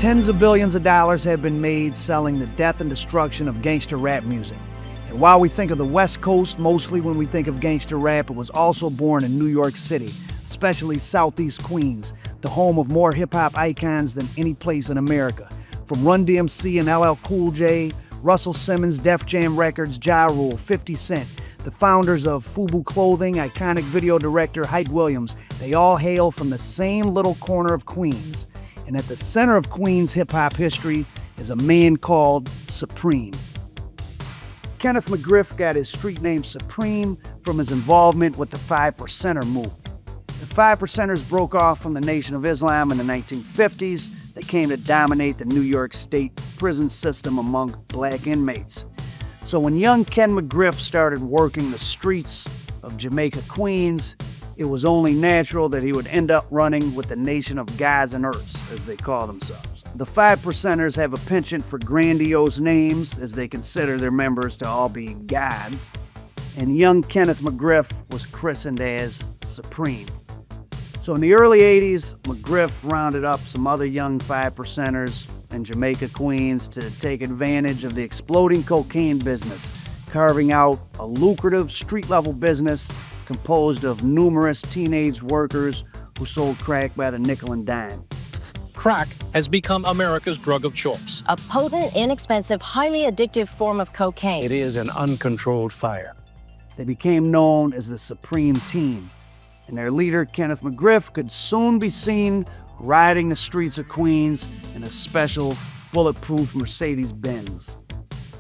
Tens of billions of dollars have been made selling the death and destruction of gangster rap music. And while we think of the West Coast mostly when we think of gangster rap, it was also born in New York City, especially Southeast Queens, the home of more hip-hop icons than any place in America. From Run DMC and LL Cool J, Russell Simmons, Def Jam Records, Ja Rule, 50 Cent, the founders of FUBU Clothing, iconic video director Hype Williams, they all hail from the same little corner of Queens. And at the center of Queens hip-hop history is a man called Supreme. Kenneth McGriff got his street name Supreme from his involvement with the 5%er movement. The 5%ers broke off from the Nation of Islam in the 1950s. They came to dominate the New York State prison system among black inmates. So when young Ken McGriff started working the streets of Jamaica, Queens, it was only natural that he would end up running with the Nation of Guys and Earths, as they call themselves. The 5%ers have a penchant for grandiose names, as they consider their members to all be gods, and young Kenneth McGriff was christened as Supreme. So in the early 80s, McGriff rounded up some other young 5%ers in Jamaica, Queens to take advantage of the exploding cocaine business, carving out a lucrative street-level business composed of numerous teenage workers who sold crack by the nickel and dime. Crack has become America's drug of choice. A potent, inexpensive, highly addictive form of cocaine. It is an uncontrolled fire. They became known as the Supreme Team, and their leader, Kenneth McGriff, could soon be seen riding the streets of Queens in a special bulletproof Mercedes-Benz.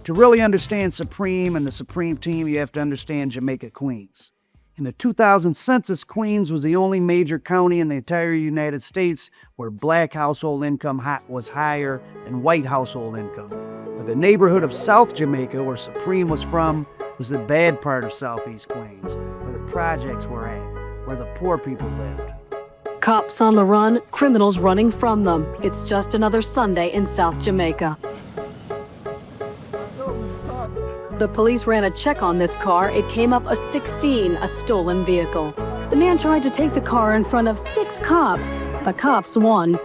To really understand Supreme and the Supreme Team, you have to understand Jamaica, Queens. In the 2000 census, Queens was the only major county in the entire United States where black household income was higher than white household income. But the neighborhood of South Jamaica, where Supreme was from, was the bad part of Southeast Queens, where the projects were at, where the poor people lived. Cops on the run, criminals running from them. It's just another Sunday in South Jamaica. The police ran a check on this car. It came up a 16, a stolen vehicle. The man tried to take the car in front of 6 cops. The cops won.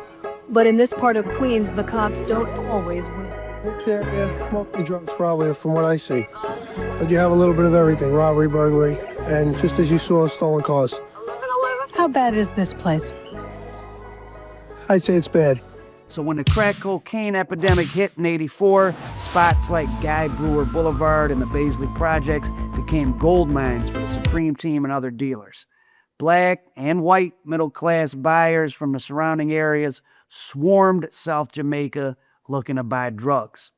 But in this part of Queens, the cops don't always win. Yeah, mostly drugs probably, from what I see. But you have a little bit of everything, robbery, burglary, and just as you saw, stolen cars. How bad is this place? I'd say it's bad. So when the crack cocaine epidemic hit in '84, spots like Guy Brewer Boulevard and the Baisley Projects became gold mines for the Supreme Team and other dealers. Black and white middle-class buyers from the surrounding areas swarmed South Jamaica looking to buy drugs.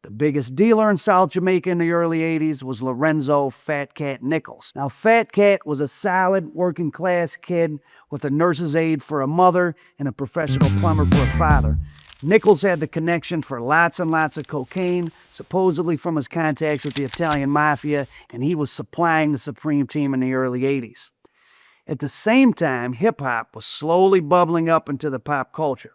The biggest dealer in South Jamaica in the early 80s was Lorenzo Fat Cat Nichols. Now, Fat Cat was a solid working-class kid with a nurse's aide for a mother and a professional plumber for a father. Nichols had the connection for lots and lots of cocaine, supposedly from his contacts with the Italian mafia, and he was supplying the Supreme Team in the early 80s. At the same time, hip-hop was slowly bubbling up into the pop culture.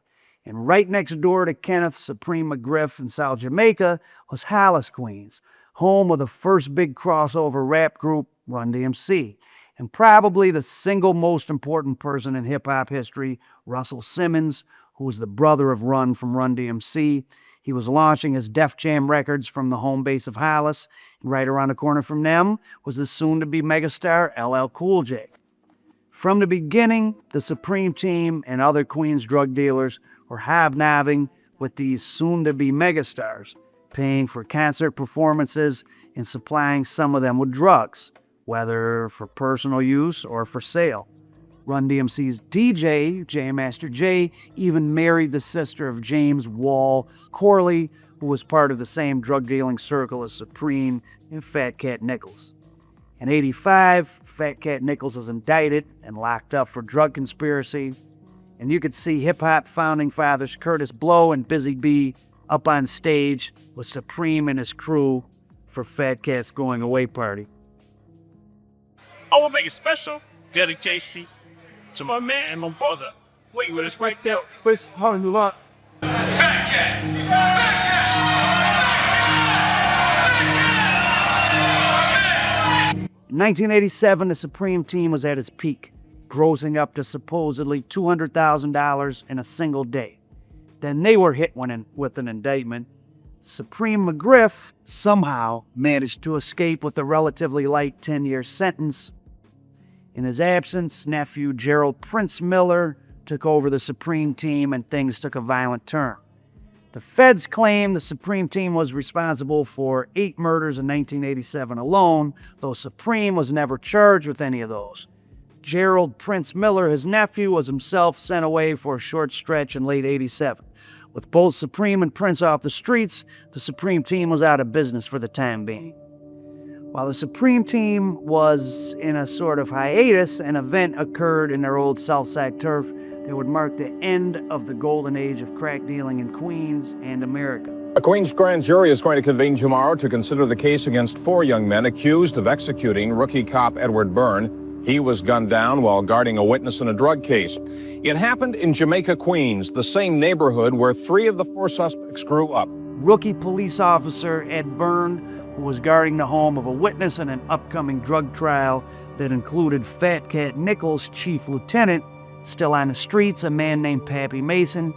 And right next door to Kenneth Supreme McGriff in South Jamaica was Hollis, Queens, home of the first big crossover rap group, Run DMC, and probably the single most important person in hip-hop history, Russell Simmons, who was the brother of Run from Run DMC. He was launching his Def Jam Records from the home base of Hollis, and right around the corner from them was the soon-to-be megastar LL Cool J. From the beginning, the Supreme Team and other Queens drug dealers were hobnobbing with these soon-to-be megastars, paying for concert performances and supplying some of them with drugs, whether for personal use or for sale. Run DMC's DJ, J Master J, even married the sister of James Wall Corley, who was part of the same drug-dealing circle as Supreme and Fat Cat Nichols. In '85, Fat Cat Nichols was indicted and locked up for drug conspiracy. And you could see hip-hop founding fathers Curtis Blow and Busy Bee up on stage with Supreme and his crew for Fat Cat's going-away party. I will make a special dedication to my man and my brother. Wait, with us right there. Please, hold on, lot. Fat Cat! In 1987, the Supreme Team was at its peak, grossing up to supposedly $200,000 in a single day. Then they were hit with an indictment. Supreme McGriff somehow managed to escape with a relatively light 10-year sentence. In his absence, nephew Gerald Prince Miller took over the Supreme Team and things took a violent turn. The feds claim the Supreme Team was responsible for 8 murders in 1987 alone, though Supreme was never charged with any of those. Gerald Prince Miller, his nephew, was himself sent away for a short stretch in late 87. With both Supreme and Prince off the streets, the Supreme Team was out of business for the time being. While the Supreme Team was in a sort of hiatus, an event occurred in their old Southside turf that would mark the end of the golden age of crack dealing in Queens and America. A Queens grand jury is going to convene tomorrow to consider the case against 4 young men accused of executing rookie cop Edward Byrne. He was gunned down while guarding a witness in a drug case. It happened in Jamaica, Queens, the same neighborhood where 3 of the 4 suspects grew up. Rookie police officer Ed Byrne, who was guarding the home of a witness in an upcoming drug trial that included Fat Cat Nichols, chief lieutenant, still on the streets, a man named Pappy Mason,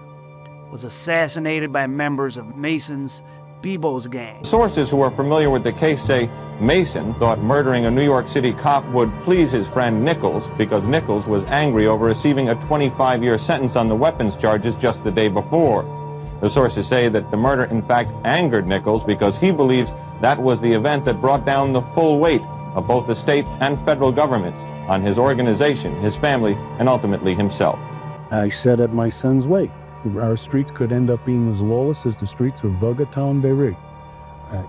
was assassinated by members of Mason's Bebo's gang. Sources who are familiar with the case say Mason thought murdering a New York City cop would please his friend Nichols because Nichols was angry over receiving a 25-year sentence on the weapons charges just the day before. The sources say that the murder in fact angered Nichols because he believes that was the event that brought down the full weight of both the state and federal governments on his organization, his family, and ultimately himself. I said at my son's wake, our streets could end up being as lawless as the streets of Bogota and Beirut.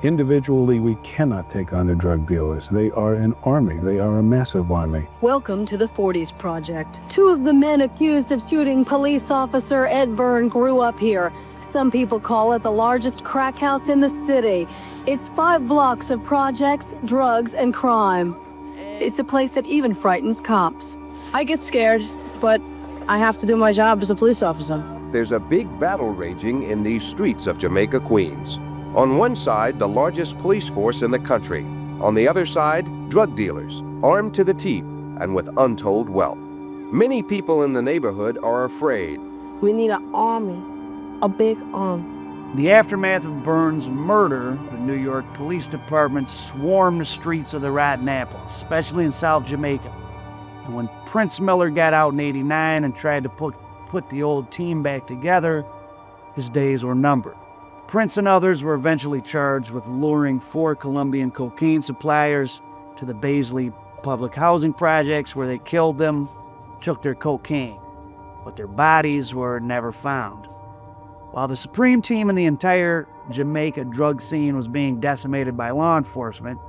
Individually, we cannot take on the drug dealers. They are an army. They are a massive army. Welcome to the 40s Project. 2 of the men accused of shooting police officer Ed Byrne grew up here. Some people call it the largest crack house in the city. It's 5 blocks of projects, drugs, and crime. It's a place that even frightens cops. I get scared, but I have to do my job as a police officer. There's a big battle raging in these streets of Jamaica, Queens. On one side, the largest police force in the country. On the other side, drug dealers, armed to the teeth and with untold wealth. Many people in the neighborhood are afraid. We need an army, a big army. In the aftermath of Byrne's murder, the New York Police Department swarmed the streets of the Rotten Apple, especially in South Jamaica. And when Prince Miller got out in '89 and tried to put the old team back together, his days were numbered. Prince and others were eventually charged with luring 4 Colombian cocaine suppliers to the Baisley public housing projects where they killed them, took their cocaine, but their bodies were never found. While the Supreme Team and the entire Jamaica drug scene was being decimated by law enforcement,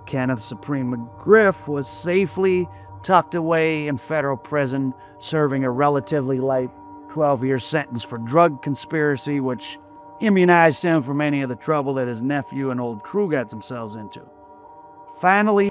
Kenneth Supreme McGriff was safely tucked away in federal prison, serving a relatively light 12-year sentence for drug conspiracy, which immunized him from any of the trouble that his nephew and old crew got themselves into. Finally,